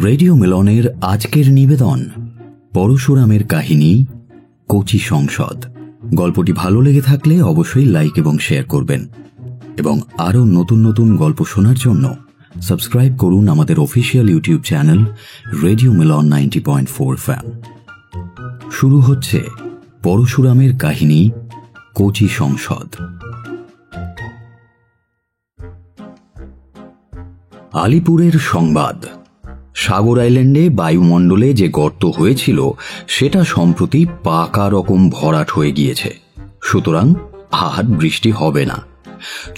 Radio মিলনের আজকের নিবেদন পরশুরামের কাহিনী কোচি সংসদ। গল্পটি ভালো লেগে থাকলে অবশ্যই লাইক এবং শেয়ার করবেন এবং আরও নতুন নতুন গল্প শোনার জন্য সাবস্ক্রাইব করুন আমাদের অফিসিয়াল ইউটিউব চ্যানেল রেডিও মিলন 90.4 FM। শুরু হচ্ছে পরশুরামের কাহিনী কোচি সংসদ। আলিপুরের সংবাদ। সাগর আইল্যান্ডে বায়ুমণ্ডলে যে গর্ত হয়েছিল সেটা সম্প্রতি পাকা রকম ভরাট হয়ে গিয়েছে, সুতরাং আর বৃষ্টি হবে না।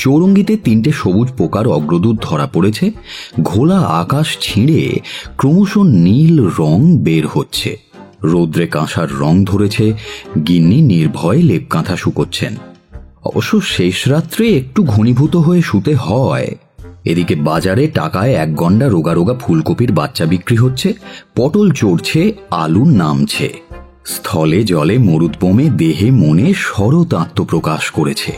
চৌরঙ্গিতে 3টে সবুজ পোকার অগ্রদূত ধরা পড়েছে। ঘোলা আকাশ ছিঁড়ে ক্রমশ নীল রং বের হচ্ছে। রৌদ্রে কাঁসার রং ধরেছে। গিন্নি নির্ভয়ে লেপ কাঁথা শুকোচ্ছেন। অবশ্য শেষ রাত্রে একটু ঘনীভূত হয়ে শুতে হয়। এদিকে বাজারে টাকায় 1 গন্ডা রোগা রোগা ফুলকপির বাচ্চা বিক্রি হচ্ছে, পটল চড়ছে, আলু নামছে। স্থলে জলে মরুদ্গমে দেহে মনে শরৎ আত্মপ্রকাশ করেছে।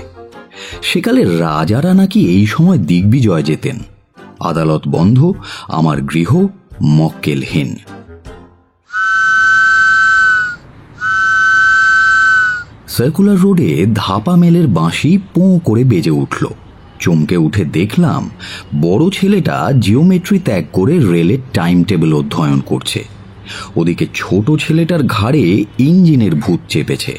সেকালে রাজারা নাকি এই সময় দিগ্বিজয় যেতেন। আদালত বন্ধ, আমার গৃহ মক্কেলহীন। সার্কুলার রোডে ধাপা মেলের বাঁশি পোঁ করে বেজে উঠল। চমকে উঠে দেখলাম বড় ছেলেটা জিওমেট্রি ত্যাগ করে রেলের টাইম টেবিল অধ্যয়ন করছে। ওদিকে ছোট ছেলেটার ঘাড়ে ইঞ্জিনের ভূত চেপেছে।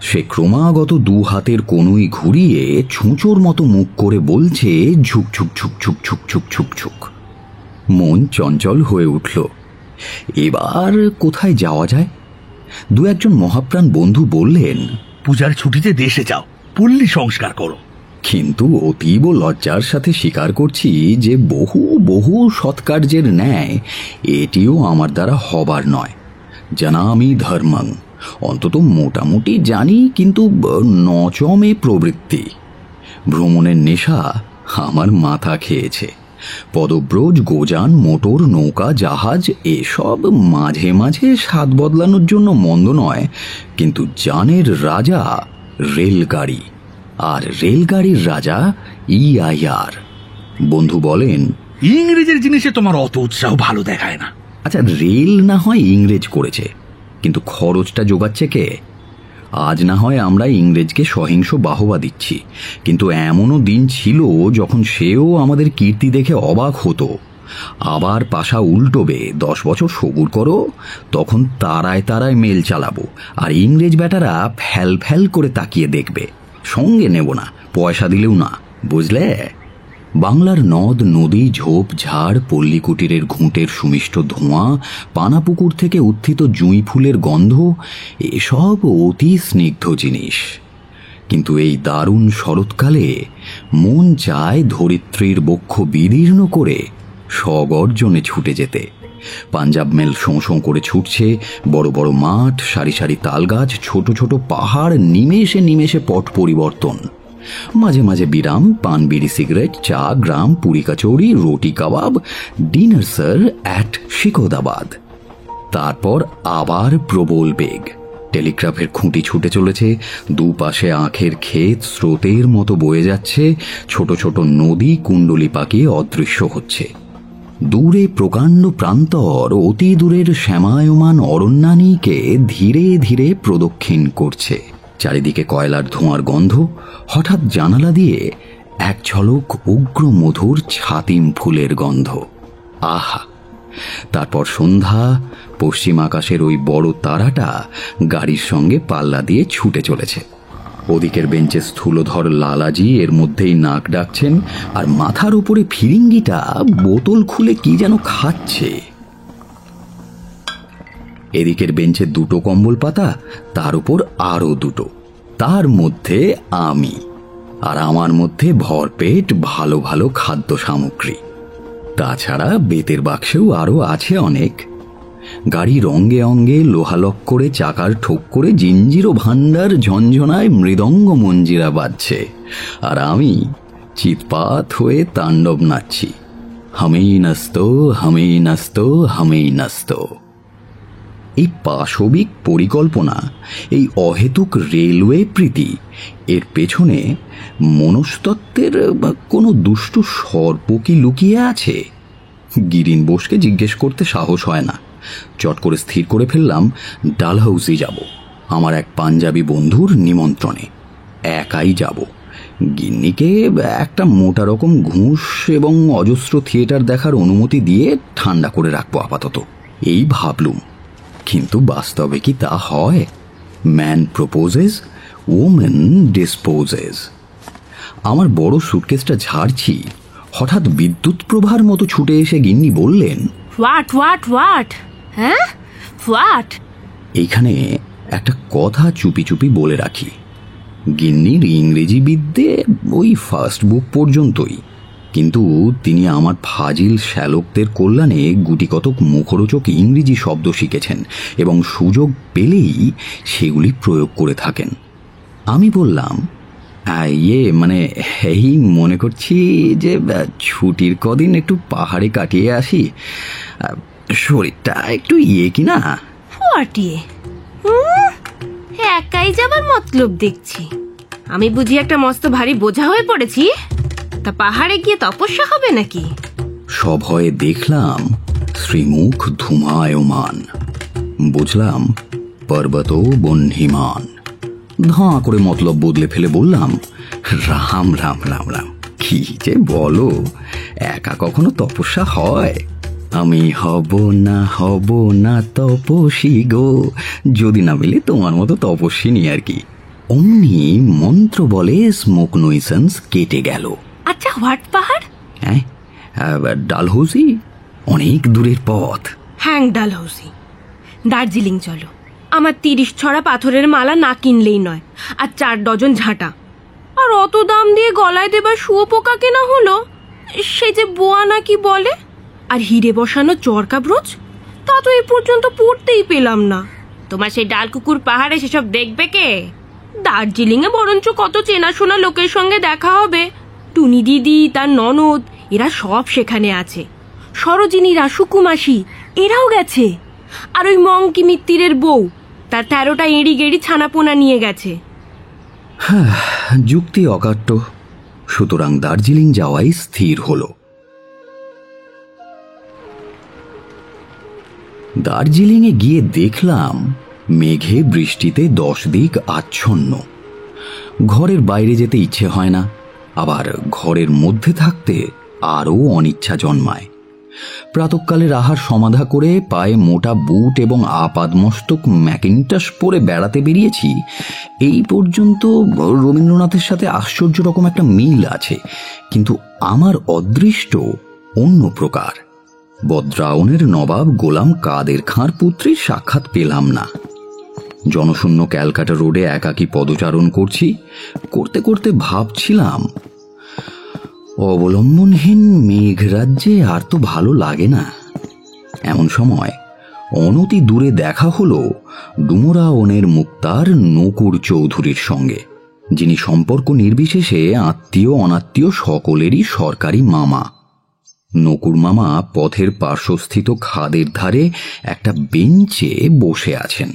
সে ক্রমাগত 2 হাতের কনুই ঘুরিয়ে ছুঁচোর মতো মুখ করে বলছে ঝুকঝুক ঝুকঝুক ঝুকঝুক ঝুকঝুক। মন চঞ্চল হয়ে উঠল। এবার কোথায় যাওয়া যায়? 2-1 মহাপ্রাণ বন্ধু বললেন, পূজার ছুটিতে দেশে যাও, পল্লী সংস্কার করো। কিন্তু অতীব লজ্জার সাথে স্বীকার করছি যে বহু বহু সৎকার্যের ন্যায় এটিও আমার দ্বারা হবার নয়। জানামি ধর্মং, অন্তত মোটামুটি জানি, কিন্তু নচমে প্রবৃত্তি। ভ্রমণের নেশা আমার মাথা খেয়েছে। পদব্রজ, গোজান, মোটর, নৌকা, জাহাজ এসব মাঝে মাঝে স্বাদ বদলানোর জন্য মন্দ নয়, কিন্তু জানের রাজা রেলগাড়ি, আর রেলগাড়ির রাজা EIR। বন্ধু বলেন, ইংরেজের জিনিসে তোমার অত উৎসাহ ভালো দেখায় না। আচ্ছা, রেল না হয় ইংরেজ করেছে, কিন্তু খরচটা জোগাচ্ছে কে? আজ না হয় আমরা ইংরেজকে সহিংস বাহবা দিচ্ছি, কিন্তু এমনও দিন ছিল যখন সেও আমাদের কীর্তি দেখে অবাক হতো। আবার পাশা উল্টোবে, 10 বছর সবুর করো, তখন তারায় তারায় মেল চালাবো, আর ইংরেজ বেটারা ফ্যাল ফ্যাল করে তাকিয়ে দেখবে। সঙ্গে নেব না, পয়সা দিলেও না, বুঝলে? বাংলার নদ নদী, ঝোপ ঝাড়, পল্লী কুটিরের ঘুঁটের সুমিষ্ট ধোঁয়া, পানাপুকুর থেকে উত্থিত জুঁই ফুলের গন্ধ, এসব অতি স্নিগ্ধ জিনিস। কিন্তু এই দারুণ শরৎকালে মন চায় ধরিত্রীর বক্ষ বিদীর্ণ করে স্বগর্জনে ছুটে যেতে। পাঞ্জাব মেল শোঁ শোঁ করে ছুটছে। বড় বড় মাঠ, সারি সারি তালগাছ, ছোট ছোট পাহাড়, নিমেষে নিমেষে পট পরিবর্তন। মাঝে মাঝে বিরাম, পান, বিড়ি, সিগারেট, চা, গ্রাম, পুরি কচৌরি, রুটি কাবাব, ডিনার স্যার অ্যাট শিকোদাবাদ। তারপর আবার প্রবল বেগ। টেলিগ্রাফের খুঁটি ছুটে চলেছে। দুপাশে আখের ক্ষেত স্রোতের মতো বয়ে যাচ্ছে। ছোট ছোট নদী কুণ্ডলি পাকিয়ে অদৃশ্য হচ্ছে। দূরে প্রকাণ্ড প্রান্তর অতি দূরের শ্যামায়মান অরণ্যানীকে ধীরে ধীরে প্রদক্ষিণ করছে। চারিদিকে কয়লার ধোঁয়ার গন্ধ। হঠাৎ জানালা দিয়ে এক ঝলক উগ্র মধুর ছাতিম ফুলের গন্ধ। আহা! তারপর সন্ধ্যা। পশ্চিম আকাশের ওই বড় তারাটা গাড়ির সঙ্গে পাল্লা দিয়ে ছুটে চলেছে। ওদিকের বেঞ্চে স্থূলধর লালাজি এর মধ্যেই নাক ডাকছেন, আর মাথার উপরে ফিরিঙ্গিটা বোতল খুলে কি যেন খাচ্ছে। এদিকের বেঞ্চে 2টো কম্বল পাতা, তার উপর আরো 2টো, তার মধ্যে আমি, আর আমার মধ্যে ভরপেট ভালো ভালো খাদ্য সামগ্রী। তাছাড়া বেতের বাক্সেও আরো আছে অনেক। গাড়ির অঙ্গে অঙ্গে লোহালক করে, চাকার ঠোক করে জিঞ্জির ও ভান্ডার ঝনঝনায় মৃদঙ্গ মঞ্জিরা বাজছে, আর আমি চিৎপাত হয়ে তাণ্ডব নাচছি। হামেই নাস্তো, হামেই নাস্তো, হামেই নাস্তো। এই পাশবিক পরিকল্পনা, এই অহেতুক রেলওয়ে প্রীতি, এর পেছনে মনস্তত্ত্বের কোনো দুষ্টু সর্প কি লুকিয়ে আছে? গিরিন বোসকে জিজ্ঞেস করতে সাহস হয় না। চট করে স্থির করে ফেললাম ডালহাউসি যাব, আমার এক পাঞ্জাবি বন্ধুর নিমন্ত্রণে। একাই যাব। গিন্নিকে একটা মোটা রকম ঘুষ এবং অজস্র থিয়েটার দেখার অনুমতি দিয়ে ঠান্ডা করে রাখবো আপাতত, এই ভাবলুম। কিন্তু বাস্তবে কি তা হয়? Man proposes, women disposes. আমার বড় সুটকেসটা ঝাড়ছি, হঠাৎ বিদ্যুৎ প্রভার মতো ছুটে এসে গিন্নি বললেন, হোয়াট হোয়াট হোয়াট? হ্যাঁ, হোয়াট? এইখানে একটা কথা চুপি চুপি বলে রাখি। গিন্নির ইংরেজি বিদ্যে ওই ফার্স্ট বুক পর্যন্তই, কিন্তু তিনি আমার ফাজিল শ্যালকদের কল্যাণে গুটিকতক মুখরোচক ইংরেজি শব্দ শিখেছেন এবং সুযোগ পেলেই সেগুলি প্রয়োগ করে থাকেন। আমি বললাম, মানে এই মনে করছি যে ছুটির কদিন একটু পাহাড়ে কাটিয়ে আসি, শরীরটা একটু কিনা। হোয়াট ইয়ে? একাই যাবার মতলব দেখছি। আমি বুঝি একটা মস্ত ভারী বোঝা হয়ে পড়েছি? তা পাহাড়ে গিয়ে তপস্যা হবে নাকি? সভয়ে দেখলাম শ্রীমুখ ধুমায়মান, বুঝলাম পর্বত বহ্নিমান। ধাঁ করে মতলব বদলে ফেলে বললাম, রাম রাম রাম রাম, কি যে বলো, একা কখনো তপস্যা হয়? আমি হব না তপস্বী গো, যদি না মিলে তোমার মতো তপস্বিনী আর কি। অমনি মন্ত্র বলে স্মোক নয়েসেন্স কেটে গেল। আচ্ছা, হোয়াট পাহাড়? হ্যাঁ, ডালহৌসি, অনেক দূরের পথ। হ্যাং ডালহৌসি। দার্জিলিং চলো। আমার 30 ছড়া পাথরের মালা না কিনলেই নয়, আর 4 ডজন ঝাঁটা, আর অত দাম দিয়ে গলায় দেবার শুয়োপোকা কেনা হলো, সে যে বোয়া নাকি বলে, আর হিরে বসানো চরকা ব্রোচ, তা তো এই পর্যন্ত পড়তেই পেলাম না। তোমার সেই ডালকুকুর পাহাড়ে সেসব দেখবে কে? দার্জিলিং এ বরঞ্চ কত চেনাশোনা লোকের সঙ্গে দেখা হবে। টুনি দিদি, তার ননদ, এরা সব সেখানে আছে। সরোজিনীরা, সুকুমাসী, এরাও গেছে। আর ওই মঙ্কি মিত্তিরের বউ, তার 13টা এড়ি গেড়ি ছানাপোনা নিয়ে গেছে। যুক্তি অকাট্য, সুতরাং দার্জিলিং যাওয়াই স্থির হলো। দার্জিলিংয়ে গিয়ে দেখলাম মেঘে বৃষ্টিতে 10 দিক আচ্ছন্ন। ঘরের বাইরে যেতে ইচ্ছে হয় না, আবার ঘরের মধ্যে থাকতে আরও অনিচ্ছা জন্মায়। প্রাতঃকালের আহার সমাধা করে পায়ে মোটা বুট এবং আপাদমস্তক ম্যাকিনটস পরে বেড়াতে বেরিয়েছি। এই পর্যন্ত রবীন্দ্রনাথের সাথে আশ্চর্য রকম একটা মিল আছে, কিন্তু আমার অদৃষ্ট অন্য প্রকার। বদ্রাউনের নবাব গোলাম কাদের খাঁর পুত্রীর সাক্ষাৎ পেলাম না। জনশূন্য ক্যালকাটা রোডে একাকী পদচারণ করছি, করতে করতে ভাবছিলাম, অবলম্বনহীন মেঘরাজ্যে আর তো ভালো লাগে না। এমন সময় অনতি দূরে দেখা হলো ডুমরাওনের মুক্তার নকুর চৌধুরীর সঙ্গে, যিনি সম্পর্ক নির্বিশেষে আত্মীয় অনাত্মীয় সকলেরই সরকারি মামা। নকুর মামা পথের পার্শ্বস্থিত খাদের ধারে একটা বেঞ্চে বসে আছেন।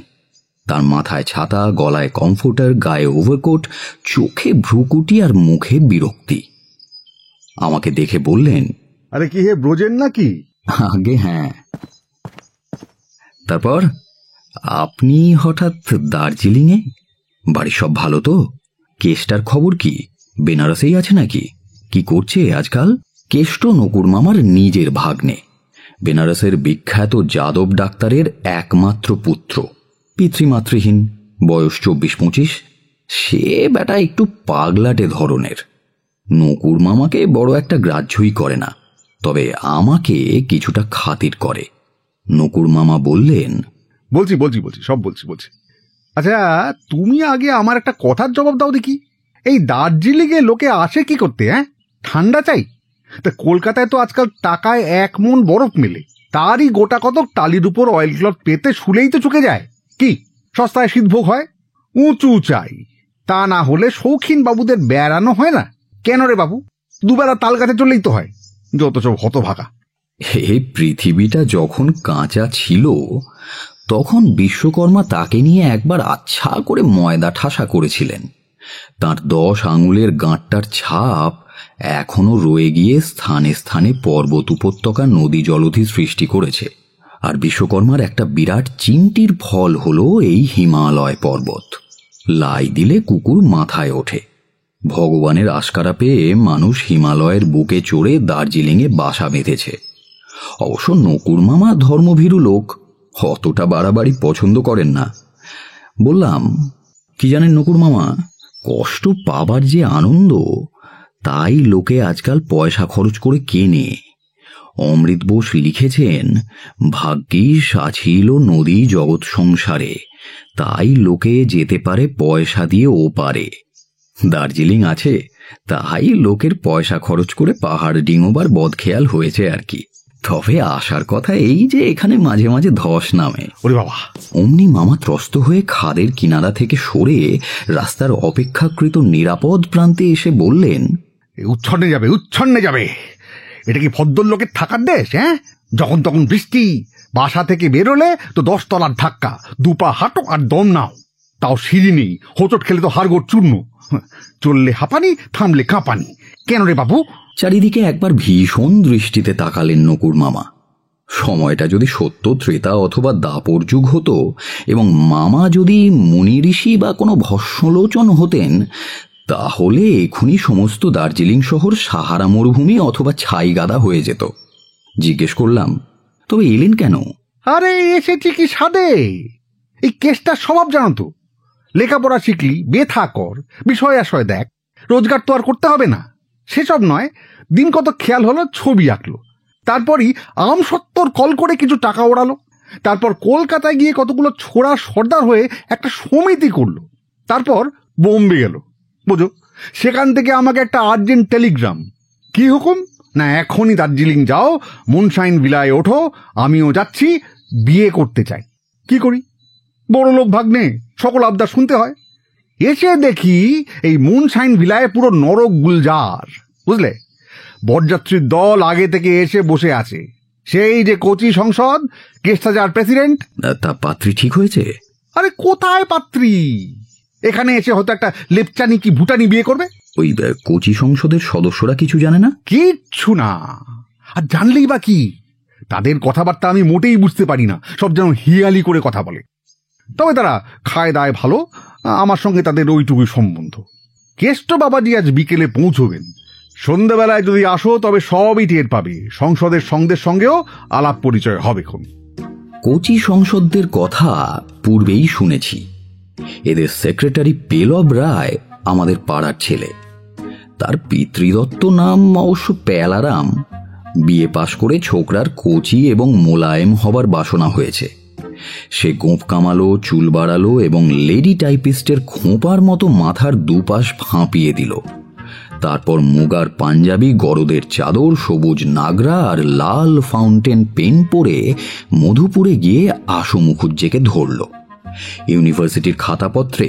তার মাথায় ছাতা, গলায় কমফোর্টার, গায়ে ওভারকোট, চোখে ভ্রুকুটি আর মুখে বিরক্তি। আমাকে দেখে বললেন, আরে কি হে, ব্রজেন নাকি? আগে হ্যাঁ। তারপর আপনি হঠাৎ দার্জিলিংয়ে? বাড়ির সব ভালো তো? কেষ্টার খবর কি? বেনারসেই আছে নাকি? কি করছে আজকাল? কেষ্ট নকুর মামার নিজের ভাগ্নে, বেনারসের বিখ্যাত যাদব ডাক্তারের একমাত্র পুত্র, পিতৃমাতৃহীন, বয়স 24-25। সে বেটা একটু পাগলাটে ধরনের। নকুর মামাকে বড় একটা গ্রাহ্যই করে না, তবে আমাকে কিছুটা খাতির করে। নকুর মামা বললেন, বলছি সব বলছি। আচ্ছা, তুমি আগে আমার একটা কথার জবাব দাও দেখি। এই দার্জিলিংয়ে লোকে আসে কি করতে? হ্যাঁ, ঠান্ডা চাই? তা কলকাতায় তো আজকাল টাকায় 1 মণ বরফ মেলে, তারই গোটা কত টালির উপর অয়েল ক্লথ পেতে শুলেই তো চুকে যায়। কি সস্তায় শীতভোগ হয়? উঁচু চাই, তা না হলে শৌখিন বাবুদের বেড়ানো হয় না। কেন রে বাবু, দুবেলা তাল গাছে চললেই তো হয়। যত সব হতভাগা। এই পৃথিবীটা যখন কাঁচা ছিল তখন বিশ্বকর্মা তাকে নিয়ে একবার আচ্ছা করে ময়দা ঠাসা করেছিলেন। তার 10 আঙুলের গাঁটটার ছাপ এখনো রয়ে গিয়ে স্থানে স্থানে পর্বত উপত্যকা নদী জলধি সৃষ্টি করেছে। আর বিশ্বকর্মার একটা বিরাট চিমটির ফল হলো এই হিমালয় পর্বত। লাই দিলে কুকুর মাথায় ওঠে। ভগবানের আশকারা পেয়ে মানুষ হিমালয়ের বুকে চড়ে দার্জিলিংয়ে বাসা বেঁধেছে। অবশ্য নকুর মামা ধর্মভীরু লোক, অতটা বাড়াবাড়ি পছন্দ করেন না। বললাম, কি জানেন নকুর মামা, কষ্ট পাবার যে আনন্দ, তাই লোকে আজকাল পয়সা খরচ করে কেনে। অমৃত বোস লিখেছেন, ভাগ্যিস আছিল নদী জগৎ সংসারে, তাই লোকে যেতে পারে পয়সা দিয়ে ওপারে। দার্জিলিং আছে, তাই লোকের পয়সা খরচ করে পাহাড় ডিঙোবার বদখেয়াল হয়েছে আর কি। তবে আসার কথা এই যে এখানে মাঝে মাঝে ধস নামে। ওরে বাবা! অমনি মামা ত্রস্ত হয়ে খাদের কিনারা থেকে সরে রাস্তার অপেক্ষাকৃত নিরাপদ প্রান্তে এসে বললেন, উচ্ছন্নে যাবে, উচ্ছন্নে যাবে। এটা কি ভদ্রলোকের থাকার দেশ? হ্যাঁ, যখন তখন বৃষ্টি, বাসা থেকে বেরোলে তো 10 তলার ধাক্কা, দুপা হাঁটো আর দম নাও। তাও সিঁড়ি নেই, হোঁচট খেলে তো হাড়গোড় চূর্ণ। চললে হাঁপানি, থামলে কাঁপানি। কেন রে বাবু? চারিদিকে একবার ভীষণ দৃষ্টিতে তাকালেন নকুর মামা। সময়টা যদি সত্য ত্রেতা অথবা দাপর যুগ হতো এবং মামা যদি মুনি ঋষি বা কোনো ভস্মলোচন হতেন, তাহলে এখুনি সমস্ত দার্জিলিং শহর সাহারা মরুভূমি অথবা ছাই গাদা হয়ে যেত। জিজ্ঞেস করলাম, তবে এলেন কেন? আরে এসেছি কি সাদে, এই কেসটার স্বভাব জানো তো। লেখাপড়া শিখলি, বেথা কর, বিষয় আশয় দেখ, রোজগার তো আর করতে হবে না। সেসব নয়, দিন কত খেয়াল হলো, ছবি আঁকলো, তারপরই আমসত্ত্বর কল করে কিছু টাকা ওড়ালো, তারপর কলকাতায় গিয়ে কতগুলো ছোড়া সর্দার হয়ে একটা সমিতি করলো, তারপর বোম্বে গেল। বুঝো, সেখান থেকে আমাকে একটা আর্জেন্ট টেলিগ্রাম। কি হুকুম? না এখনই দার্জিলিং যাও, মুনশাইন ভিলায় ওঠো, আমিও যাচ্ছি, বিয়ে করতে চাই। কি করি, বড় লোক ভাগ্নে, সকল আবদার শুনতে হয়। এসে দেখি এই মুনশাইন ভিলায় পুরো নরক গুলজার। বুঝলে, বরযাত্রীর দল আগে থেকে এসে বসে আছে। সেই যে কোচি সংসদ, গেস্ট হাজার প্রেসিডেন্ট। তা পাত্রী ঠিক হয়েছে? আরে কোথায় পাত্রী? এখানে এসে হয়তো একটা লেপচানি কি ভুটানি বিয়ে করবে। ওই কোচি সংসদের সদস্যরা কিছু জানে না? কিচ্ছু না। আর জানলেই বা কি, তাদের কথাবার্তা আমি মোটেই বুঝতে পারি না, সব যেন হিয়ালি করে কথা বলে। তবে তারা খায় দায় ভালো, আমার সঙ্গে তাদের ওইটুকুই সম্বন্ধ। কেষ্ট বাবাজি আজ বিকেলে পৌঁছবেন। সন্ধ্যাবেলায় যদি আসো তবে সবই টের পাবে। সংসদের সঙ্গের সঙ্গেও আলাপ পরিচয় হবে। কোচি সংসদদের কথা পূর্বেই শুনেছি। এদের সেক্রেটারি পেলব রায় আমাদের পাড়ার ছেলে। তার পিতৃদত্ত নাম অবশ্য পেলারাম। বিয়ে পাশ করে ছোকরার কোচি এবং মোলায়েম হবার বাসনা হয়েছে। সে গোঁফ কামালো, চুল বাড়ালো এবং লেডি টাইপিস্টের খোঁপার মতো মাথার দুপাশ ফাঁপিয়ে দিল। তারপর মুগার পাঞ্জাবি, গরদের চাদর, সবুজ নাগরা আর লাল ফাউন্টেন পেন পরে মধুপুরে গিয়ে আশু মুখুজ্জেকে ধরল। ইউনিভার্সিটির খাতাপত্রে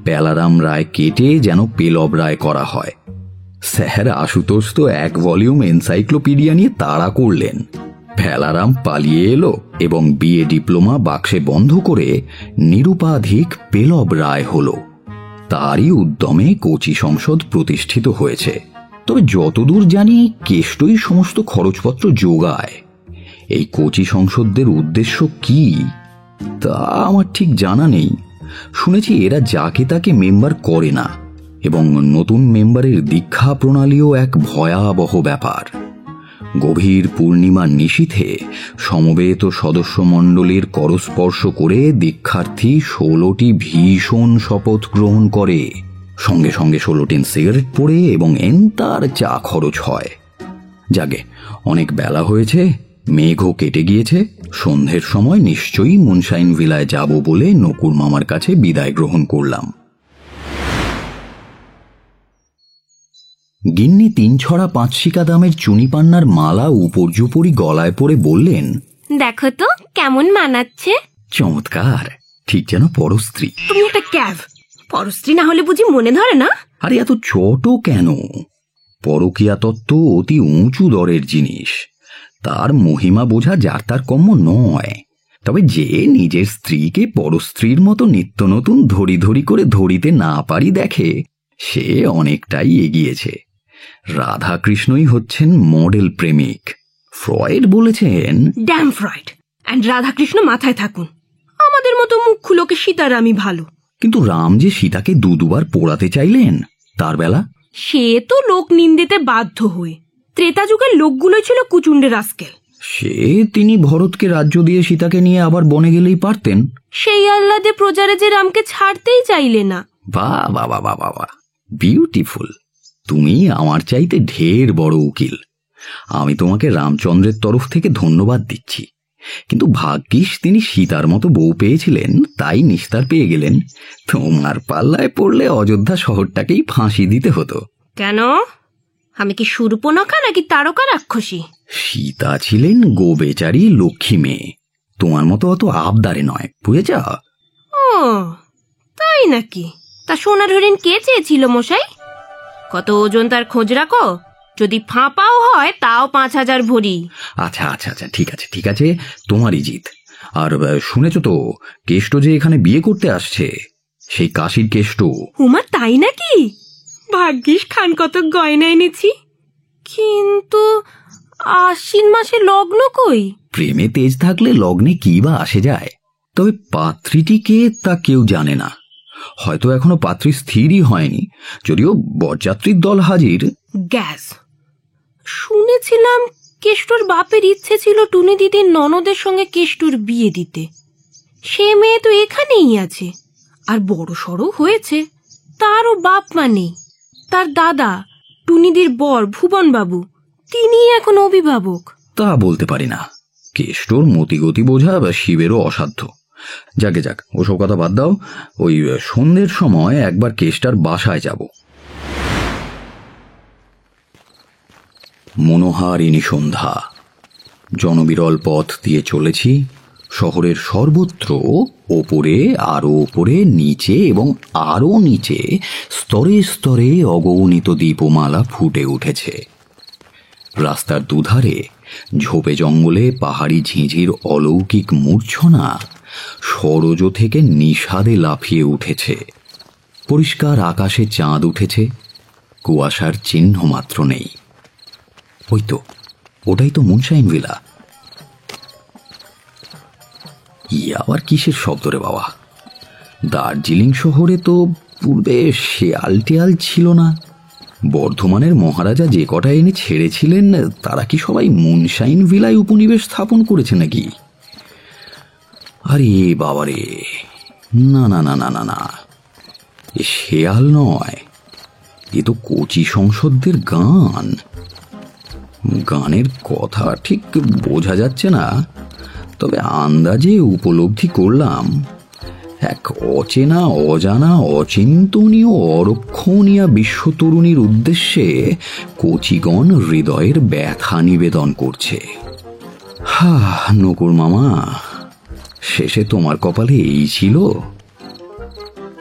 পেলারাম রায় কেটে যেন পেলব রায় করা হয়। স্যার আশুতোষ তো 1 ভলিউম এনসাইক্লোপিডিয়া নিয়ে তাড়া করলেন। পেলারাম পালিয়ে এলো এবং বিএ ডিপ্লোমা বাক্সে বন্ধ করে নিরুপাধিক পেলব রায় হল। তারই উদ্যমে কোচি সংসদ প্রতিষ্ঠিত হয়েছে। তবে যতদূর জানি কেষ্টই সমস্ত খরচপত্র যোগায়। এই কোচি সংসদদের উদ্দেশ্য কি তা আমার ঠিক জানা নেই। শুনেছি এরা যাকে তাকে মেম্বার করে না এবং নতুন মেম্বারের দীক্ষা প্রণালীও এক ভয়াবহ ব্যাপার। গভীর পূর্ণিমার নিশীথে সমবেত সদস্যমণ্ডলীর করস্পর্শ করে দীক্ষার্থী 16টি ভীষণ শপথ গ্রহণ করে। সঙ্গে সঙ্গে 16 টিন সিগারেট পড়ে এবং এন্তার চা খরচ হয়। যাগে, অনেক বেলা হয়েছে, মেঘও কেটে গিয়েছে। সন্ধ্যের সময় নিশ্চয়ই মুনশাইন ভিলায় যাব বলে নকুর মামার কাছে বিদায় গ্রহণ করলাম। গিন্নি 3 ছড়া 5 শিকা দামের চুনি পান্নার মালা উপর্যুপরি গলায় পরে বললেন, দেখো তো কেমন মানাচ্ছে। চমৎকার, ঠিক যেন পরস্ত্রী। তুমি একটা ক্যাভ, পরস্ত্রী না হলে বুঝি মনে ধরে না? আরে এত ছোট কেন? পরকীয়া তত্ত্ব অতি উঁচু দরের জিনিস। তার মহিমা বোঝা যার তার কম্য নয়। তবে যে নিজের স্ত্রীকে পরস্ত্রীর মতো নিত্য নতুন ধরি ধরি করে ধরিতে না পারি দেখে, সে অনেকটাই এগিয়েছে। রাধাকৃষ্ণই হচ্ছেন মডেল প্রেমিক। ফ্রয়েড বলেছেন, ড্যাম ফ্রয়েড অ্যান্ড রাধাকৃষ্ণ মাথায় থাকুন, আমাদের মতো মুখ্য লোকে সীতারামই ভালো। কিন্তু রাম যে সীতাকে দুবার পোড়াতে চাইলেন তার বেলা? সে তো লোক নিন্দিতে বাধ্য হয়ে। ত্রেতা যুগের লোকগুলোই ছিল কুচুন্ডে রাস্কেল। সে তিনি ভরতকে রাজ্য দিয়ে সীতাকে নিয়ে আবার বনে গেলেই পারতেন। সেই আহ্লাদে প্রজারে যে রামকে ছাড়তেই চাইলে না। বাহ বাহ বাহ বাহ বাহ, বিউটিফুল। তুমি আমার চাইতে ঢের বড় উকিল। আমি তোমাকে রামচন্দ্রের তরফ থেকে ধন্যবাদ দিচ্ছি। কিন্তু ভাগ্যিস তিনি সীতার মতো বউ পেয়েছিলেন, তাই নিস্তার পেয়ে গেলেন। তোমার পাল্লায় পড়লে অযোধ্যা শহরটাকেই ফাঁসি দিতে হতো। কেন? আমি কি শূর্পণখা নাকি তারকা রাক্ষসী? সীতা ছিলেন গোবেচারী লক্ষ্মী মেয়ে, তোমার মতো অত আবদারে নয়, বুঝেছ? ও তাই নাকি? তা সোনার হরিণ কে চেয়েছিল মশাই? কত ওজন তার খোঁজ রাখো, যদি ফাঁপাও হয় তাও 5,000 ভরি। আচ্ছা আচ্ছা আচ্ছা, ঠিক আছে ঠিক আছে, তোমারই জিত। আর শুনেছ তো কেষ্ট যে এখানে বিয়ে করতে আসছে, সেই কাশীর কেষ্ট। উমা তাই নাকি? ভাগ্যিস খান কত গয়না এনেছি। কিন্তু আশ্বিন মাসে লগ্ন কই? প্রেমে তেজ থাকলে লগ্নে কি বা আসে যায়। তবে পাত্রীটিকে তা কেউ জানে না। হয়তো এখনো পাত্রী স্থিরই হয়নি, যদিও বরযাত্রীর দল হাজির। গ্যাস শুনেছিলাম কেষ্টর বাপের ইচ্ছে ছিল টুনি দিদির ননদের সঙ্গে কেষ্টর বিয়ে দিতে। সে মেয়ে তো এখানেই আছে, আর বড় সড়ো হয়েছে। তারও বাপ মা নেই। তার দাদা টুনিদির বর ভুবনবাবু, তিনি এখন অভিভাবক। তা বলতে পারি না। কেষ্টর মতিগতি বোঝা বা শিবেরও অসাধ্য। যাকে যাক, ওসব কথা বাদ দাও। ওই সন্ধ্যের সময় একবার কেষ্টার বাসায় যাব। মনোহারিণী সন্ধ্যা। জনবিরল পথ দিয়ে চলেছি। শহরের সর্বত্র ওপরে আরো ওপরে, নিচে এবং আরো নিচে স্তরে স্তরে অগণিত দীপমালা ফুটে উঠেছে। রাস্তার দুধারে ঝোপে জঙ্গলে পাহাড়ি ঝিঁঝির অলৌকিক মূর্ছনা সরোজ থেকে নিষাদে লাফিয়ে উঠেছে। পরিষ্কার আকাশে চাঁদ উঠেছে, কুয়াশার চিহ্ন মাত্র নেই। ওই তো, ওটাই তো মুনশাইন ভিলা। আবার কিসের শব্দ রে বাবা? দার্জিলিং শহরে তো পূর্বে শেয়াল টেয়াল ছিল না। বর্ধমানের মহারাজা যে কটা এনে ছেড়েছিলেন, তারা কি সবাই মুনশাইন ভিলায় উপনিবেশ স্থাপন করেছে নাকি? আরে বাবারে, না না না না না না, এ শেয়াল নয়, এ তো কোচি সংসদদের গান। গানের কথা ঠিক বোঝা যাচ্ছে না, তবে আন্দাজে উপলব্ধি করলাম এক অচেনা অজানা অচিন্তনীয় অরক্ষণীয় বিশ্বতরুণীর উদ্দেশ্যে কোচিগণ হৃদয়ের ব্যথা নিবেদন করছে। হা নকুর মামা, শেষে তোমার কপালে এই ছিল?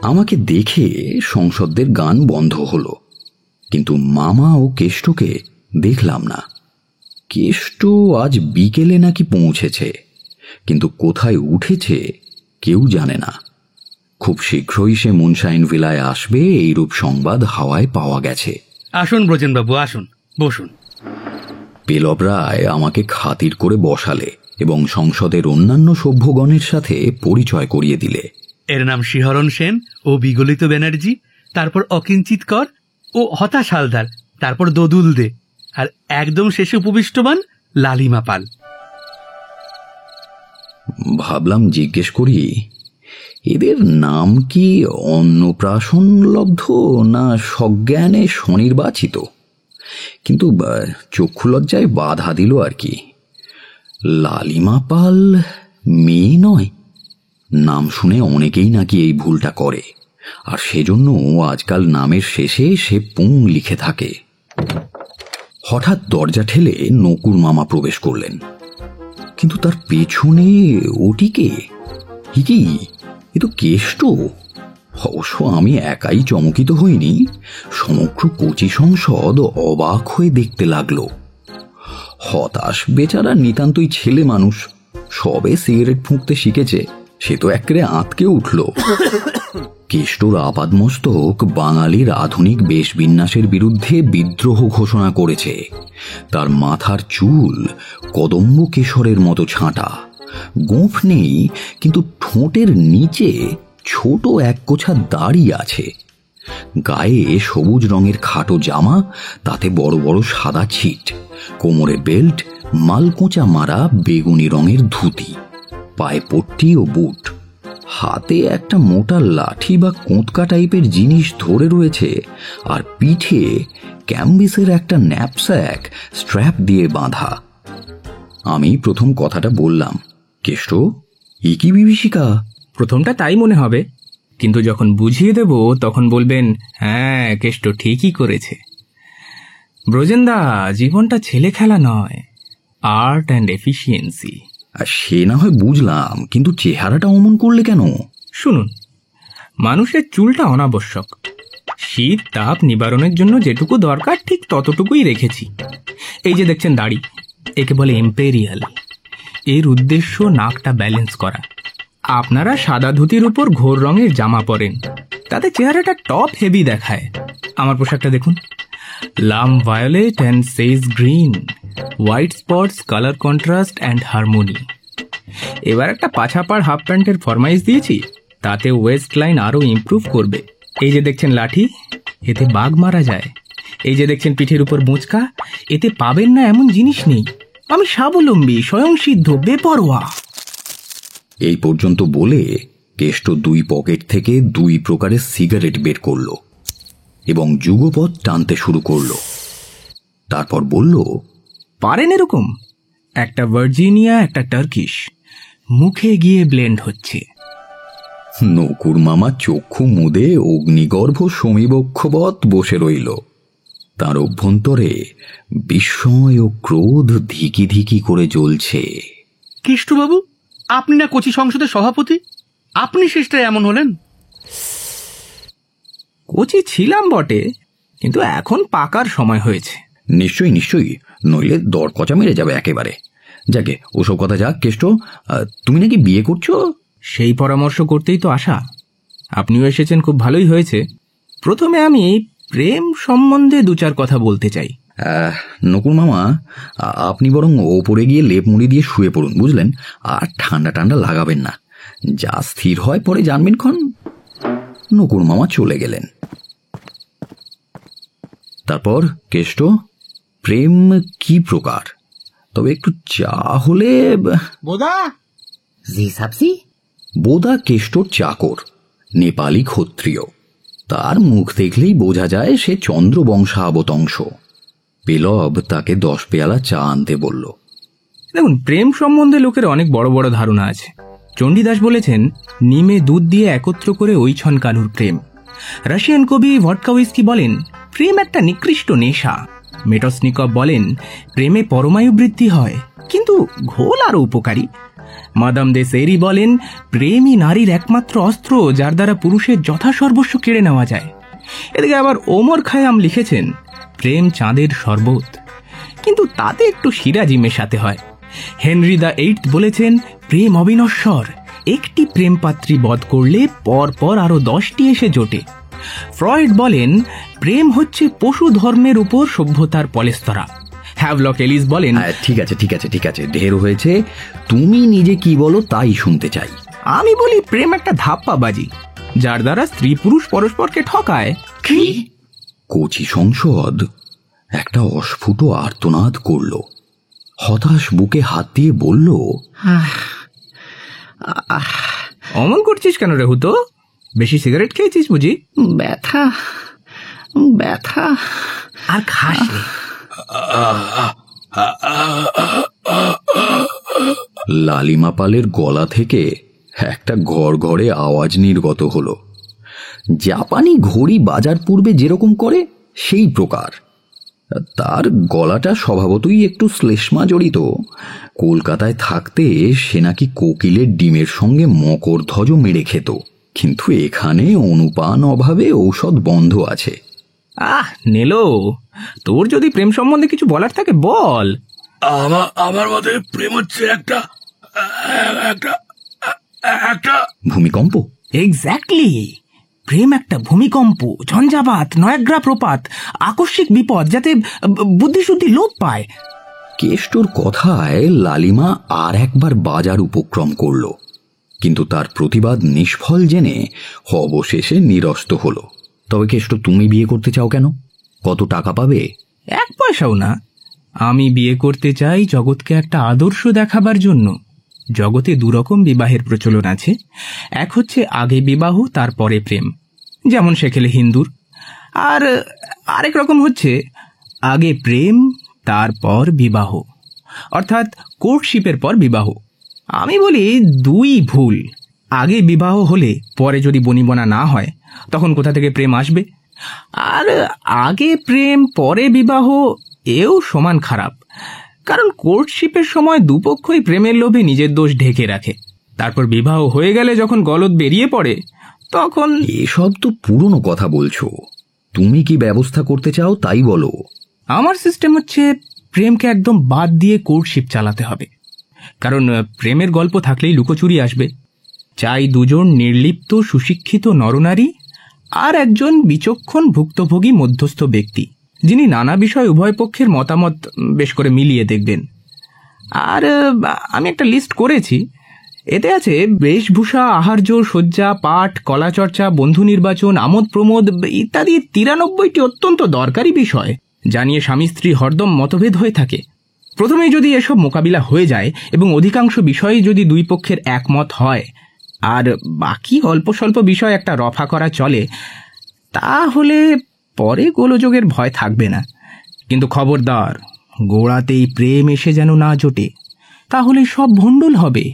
আমাকে দেখে সংসদদের গান বন্ধ হলো, কিন্তু মামা ও কেষ্টকে দেখলাম না। কেষ্ট আজ বিকেলে নাকি পৌঁছেছে, কিন্তু কোথায় উঠেছে কেউ জানে না। খুব শীঘ্রই সে মুনশাইন ভিলায় আসবে, এইরূপ সংবাদ হাওয়ায় পাওয়া গেছে। আসুন ব্রজেনবাবু, আসুন, বসুন। পেলব রায় আমাকে খাতির করে বসালে এবং সংসদের অন্যান্য সভ্যগণের সাথে পরিচয় করিয়ে দিলে। এর নাম শিহরণ সেন ও বিগলিত ব্যানার্জি, তারপর অকিঞ্চিত কর ও হতাশ হালদার, তারপর দোদুল দে, আর একদম শেষে উপবিষ্টবান লালিমা পাল। ভাবলাম জিজ্ঞেস করি, এদের নাম কি অন্নপ্রাশন লব্ধ না সজ্ঞানে স্বনির্বাচিত? কিন্তু চক্ষু লজ্জায় বাধা দিল আর কি। লালিমা পাল মেয়ে নয়? নাম শুনে অনেকেই নাকি এই ভুলটা করে, আর সেজন্য আজকাল নামের শেষে সে পুং লিখে থাকে। হঠাৎ দরজা ঠেলে নকুর মামা প্রবেশ করলেন, কিন্তু তার পেছনে ওটিকে কি? এ তো কেষ্ট। অবশ্য আমি একাই চমকিত হইনি, সমগ্র কোচি সংসদ অবাক হয়ে দেখতে লাগলো। হতাশ বেচারা নিতান্তই ছেলে মানুষ, সবে সিগারেট ফুঁকতে শিখেছে, সে তো একেবারে আঁতকে উঠল। কেষ্টর আপাদমস্তক বাঙালির আধুনিক বেশবিন্যাসের বিরুদ্ধে বিদ্রোহ ঘোষণা করেছে। তার মাথার চুল কদম্ব কেশরের মতো ছাঁটা, গোঁফ নেই, কিন্তু ঠোঁটের নিচে ছোট একগোছা দাড়ি আছে। গায়ে সবুজ রঙের খাটো জামা, তাতে বড় বড় সাদা ছিট, কোমরে বেল্ট, মালকোঁচা মারা বেগুনি রঙের ধুতি, পায়ে পট্টি ও বুট, হাতে একটা মোটা লাঠি বা কোঁতকা টাইপের জিনিস ধরে রয়েছে, আর পিঠে ক্যাম্বিসের একটা ন্যাপস্যাক স্ট্র্যাপ দিয়ে বাঁধা। আমি প্রথম কথাটা বললাম, কেষ্ট, এ কি বিভীষিকা? প্রথমটা তাই মনে হবে, কিন্তু যখন বুঝিয়ে দেব তখন বলবেন, হ্যাঁ কেষ্ট ঠিকই করেছে। ব্রজেন্দা, জীবনটা ছেলে খেলা নয়, আর্ট অ্যান্ড এফিসিয়েন্সি। আর সে না হয় বুঝলাম, কিন্তু চেহারাটা অমন করলে কেন? শুনুন, মানুষের চুলটা অনাবশ্যক। শীত তাপ নিবারণের জন্য যেটুকু দরকার ঠিক ততটুকুই রেখেছি। এই যে দেখছেন দাড়ি, একে বলে ইম্পেরিয়াল। এর উদ্দেশ্য নাকটা ব্যালেন্স করা। আপনারা সাদা ধুতির উপর ঘোর রঙের জামা পরেন, তাতে চেহারাটা টপ হেভি দেখায়। আমার পোশাকটা দেখুন, লাম violet and sage green, white spots, colour contrast and harmony. এবার একটা পাছাপাড় হাফ প্যান্টের ফরমাইশ দিয়েছি, তাতে ওয়েস্ট লাইন আরও ইমপ্রুভ করবে। এই যে দেখছেন লাঠি, এতে বাঘ মারা যায়। এই যে দেখছেন পিঠের উপর মোচকা, এতে পাবেন না এমন জিনিস নেই। আমি স্বাবলম্বী, স্বয়ংসিদ্ধ, বেপরোয়া। এই পর্যন্ত বলে কেষ্ট 2 পকেট থেকে 2 প্রকারের সিগারেট বের করল এবং যুগপৎ টানতে শুরু করল। তারপর বলল, পারেন এরকম? একটা ভার্জিনিয়া, একটা টার্কিশ, মুখে গিয়ে ব্লেন্ড হচ্ছে। নকুর মামা চক্ষু মুদে অগ্নিগর্ভ সমীবক্ষবৎ বসে রইল। তার অভ্যন্তরে বিস্ময় ও ক্রোধ ধিকি ধিকি করে জ্বলছে। কেষ্টবাবু, আপনি না কচি সংসদের সভাপতি, আপনি শেষটায় এমন হলেন? কোচি ছিলাম বটে, কিন্তু এখন পাকার সময় হয়েছে। নিশ্চয়ই নিশ্চয়ই, নইলে দরকচা মেরে যাবে একেবারে। যাকে ওসব কথা যাক। কেষ্ট, তুমি নাকি বিয়ে করছো? সেই পরামর্শ করতেই তো আসা। আপনিও এসেছেন, খুব ভালোই হয়েছে। প্রথমে আমি প্রেম সম্বন্ধে 2-4 কথা বলতে চাই। নকুর মামা, আপনি বরং ওপরে গিয়ে লেপ মুড়ি দিয়ে শুয়ে পড়ুন, বুঝলেন? আর ঠান্ডা ঠান্ডা লাগাবেন না। যা স্থির হয় পরে জানবেন ক্ষণ। নকুর মামা চলে গেলেন। তারপর কেষ্ট, প্রেম কি প্রকার? তবে একটু চা হলে। বোদা, জি সাবসি। বোদা কেষ্টর চাকর, নেপালি ক্ষত্রিয়। তার মুখ দেখলেই বোঝা যায় সে চন্দ্রবংশাবতংশ। পেলব তাকে 10 পেয়ালা চা আনতে বলল। দেখুন, প্রেম সম্বন্ধে লোকের অনেক বড় বড় ধারণা আছে। চণ্ডীদাস বলেছেন, নিমে দুধ দিয়ে একত্র করে ওইছন কানুর প্রেম। রাশিয়ান কবি ভটকাউইস্কি বলেন, প্রেম একটা নিকৃষ্ট নেশা। মেটসনিকভ বলেন, প্রেমে পরমায়ু বৃদ্ধি হয়, কিন্তু ঘোল আরো উপকারী। মাদাম দে সেরি বলেন, প্রেমই নারীর একমাত্র অস্ত্র, যার দ্বারা পুরুষের যথাসর্বস্ব কেড়ে নেওয়া যায়। এদিকে আবার ওমর খায়াম লিখেছেন, প্রেম চাঁদের শরবত, কিন্তু তাতে একটু সিরাজি মেশাতে হয়। হেনরি দ্য 8th বলেছেন, প্রেম অবিনশ্বর, একটি প্রেম পাত্রী বধ করলে পর পর আরো 10টি এসে জোটে। ফ্রয়েড বলেন, প্রেম হচ্ছে পশু ধর্মের উপর সভ্যতার পলেস্তরা। হ্যাভলক এলিস বলেন, ঠিক আছে ঠিক আছে ঠিক আছে, ঢের হয়েছে। তুমি নিজে কি বলো তাই শুনতে চাই। আমি বলি, প্রেম একটা ধাপ্পাবাজি, যার দ্বারা স্ত্রী পুরুষ পরস্পরকে ঠকায়। কি? কচি সংসদ একটা অস্ফুট আর্তনাদ করল। হতাশ বুকে হাত দিয়ে বলল, অমন করছিস কেন রে হুতো? বেশি সিগারেট খেয়েছিস বুঝি? ব্যথা ব্যথা। আর খাস রে। লালিমা পালের গলা থেকে একটা ঘড়ঘড়ে আওয়াজ নির্গত হলো। জাপানি ঘড়ি বাজার পূর্বে যেরকম করে সেই প্রকার। তার গলাটা স্বভাবতই একটু শ্লেষ্মা জড়িত। কলকাতায় থাকতে সে নাকি কোকিলের ডিমের সঙ্গে মকরধ্বজ মেরে খেত, কিন্তু এখানে অনুপান অভাবে ঔষধ বন্ধ আছে। নেলো, তোর যদি প্রেম সম্বন্ধে কিছু বলার থাকে বল। আমার মতে প্রেম হচ্ছে একটা একটা একটা ভূমিকম্প। এক্স্যাক্টলি, প্রেম একটা ভূমিকম্প, ঝঞ্ঝাবাত, নয়াগ্রা প্রপাত, আকস্মিক বিপদ, যাতে বুদ্ধিশুদ্ধি লোপ পায়। কেষ্টর কথায় লালিমা আর একবার বাজার উপক্রম করল, কিন্তু তার প্রতিবাদ নিষ্ফল জেনে অবশেষে নিরস্ত হল। তবে কেষ্ট, তুমি বিয়ে করতে চাও কেন? কত টাকা পাবে? 1 পয়সাও না। আমি বিয়ে করতে চাই জগৎকে একটা আদর্শ দেখাবার জন্য। জগতে 2 রকম বিবাহের প্রচলন আছে। এক হচ্ছে আগে বিবাহ তারপরে প্রেম, যেমন সেখেলে হিন্দুর। আর আরেক রকম হচ্ছে আগে প্রেম তারপর বিবাহ, অর্থাৎ কোর্টশিপের পর বিবাহ। আমি বলি 2ই ভুল। আগে বিবাহ হলে পরে যদি বনিবনা না হয় তখন কোথা থেকে প্রেম আসবে? আর আগে প্রেম পরে বিবাহ এও সমান খারাপ, কারণ কোর্টশিপের সময় দুপক্ষই প্রেমের লোভে নিজের দোষ ঢেকে রাখে। তারপর বিবাহ হয়ে গেলে যখন গলদ বেরিয়ে পড়ে তখন। এসব তো পুরনো কথা বলছো। তুমি কি ব্যবস্থা করতে চাও তাই বলো। আমার সিস্টেম হচ্ছে প্রেমকে একদম বাদ দিয়ে কোর্টশিপ চালাতে হবে, কারণ প্রেমের গল্প থাকলেই লুকোচুরি আসবে। চাই 2 জন নির্লিপ্ত সুশিক্ষিত নরনারী আর একজন বিচক্ষণ ভুক্তভোগী মধ্যস্থ ব্যক্তি, যিনি নানা বিষয় উভয় পক্ষের মতামত বেশ করে মিলিয়ে দেখবেন। আর আমি একটা লিস্ট করেছি, এতে আছে বেশভূষা, আহার্য, শয্যা, পাঠ, কলাচর্চা, বন্ধু নির্বাচন, আমোদ প্রমোদ ইত্যাদি 93টি অত্যন্ত দরকারি বিষয়, যা নিয়ে স্বামী স্ত্রী হরদম মতভেদ হয়ে থাকে। প্রথমেই যদি এসব মোকাবিলা হয়ে যায় এবং অধিকাংশ বিষয়ে যদি 2 পক্ষের একমত হয় আর বাকি অল্প স্বল্প বিষয় একটা রফা করা চলে, তাহলে পরে গোলযোগের ভয় থাকবে না। কিন্তু খবরদার, গোড়াতেই প্রেম এসে যেন না জোটে, তাহলে সব ভণ্ডুল হবে।